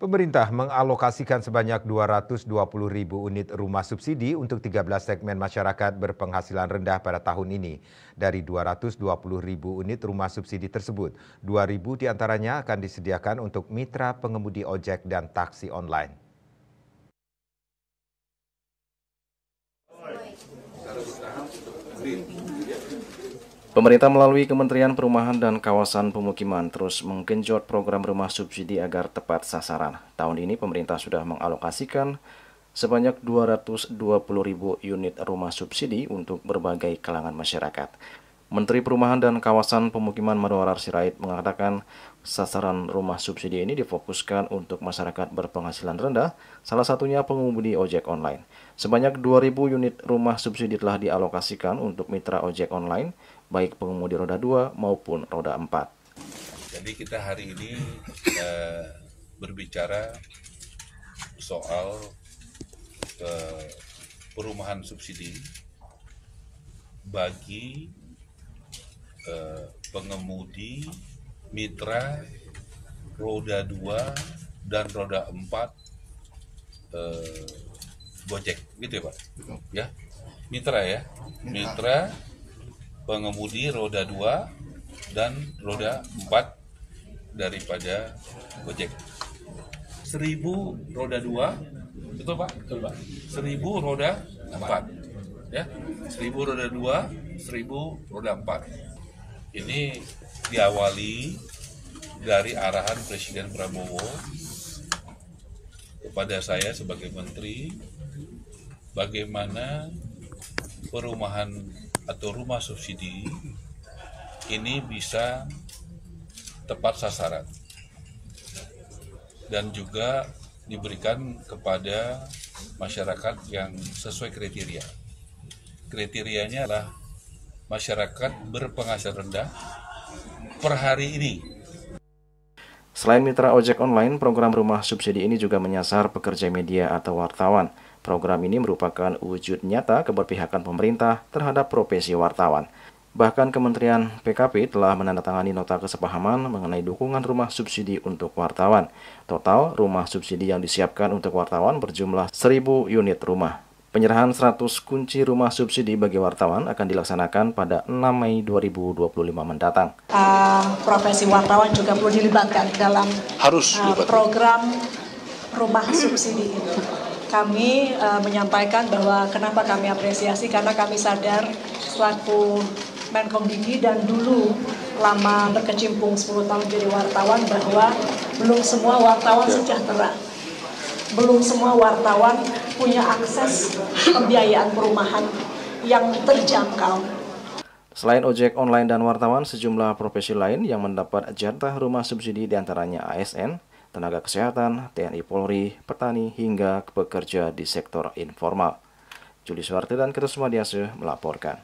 Pemerintah mengalokasikan sebanyak 220.000 unit rumah subsidi untuk 13 segmen masyarakat berpenghasilan rendah pada tahun ini. Dari 220.000 unit rumah subsidi tersebut, 2.000 diantaranya akan disediakan untuk mitra pengemudi ojek dan taksi online. Pemerintah melalui Kementerian Perumahan dan Kawasan Pemukiman terus menggenjot program rumah subsidi agar tepat sasaran. Tahun ini pemerintah sudah mengalokasikan sebanyak 220.000 unit rumah subsidi untuk berbagai kalangan masyarakat. Menteri Perumahan dan Kawasan Pemukiman Marwarar Sirait mengatakan sasaran rumah subsidi ini difokuskan untuk masyarakat berpenghasilan rendah, salah satunya pengemudi ojek online. Sebanyak 2.000 unit rumah subsidi telah dialokasikan untuk mitra ojek online, baik pengemudi roda 2 maupun roda 4. Jadi kita hari ini berbicara soal perumahan subsidi bagi pengemudi mitra roda 2 dan roda 4 Gojek, gitu ya Pak? Ya, mitra ya, mitra pengemudi roda 2 dan roda 4 daripada Gojek. 1.000 roda 2, betul Pak? Betul Pak. 1.000 roda 4, ya, 1.000 roda 2, 1.000 roda 4. Ini diawali dari arahan Presiden Prabowo kepada saya sebagai Menteri, bagaimana perumahan atau rumah subsidi ini bisa tepat sasaran dan juga diberikan kepada masyarakat yang sesuai kriteria. Kriterianya adalah masyarakat berpenghasilan rendah per hari ini. Selain mitra ojek online, program rumah subsidi ini juga menyasar pekerja media atau wartawan. Program ini merupakan wujud nyata keberpihakan pemerintah terhadap profesi wartawan. Bahkan Kementerian PKP telah menandatangani nota kesepahaman mengenai dukungan rumah subsidi untuk wartawan. Total rumah subsidi yang disiapkan untuk wartawan berjumlah 1.000 unit rumah. Penyerahan 100 kunci rumah subsidi bagi wartawan akan dilaksanakan pada 6 Mei 2025 mendatang. Profesi wartawan juga perlu dilibatkan dalam program rumah subsidi ini. Kami menyampaikan bahwa kenapa kami apresiasi, karena kami sadar selaku Menkominfo dan dulu lama berkecimpung 10 tahun jadi wartawan bahwa belum semua wartawan sejahtera. Belum semua wartawan punya akses pembiayaan perumahan yang terjangkau. Selain ojek online dan wartawan, sejumlah profesi lain yang mendapat jatah rumah subsidi diantaranya ASN, tenaga kesehatan, TNI Polri, petani, hingga pekerja di sektor informal. Juli Suwarti dan Ketus Madiase melaporkan.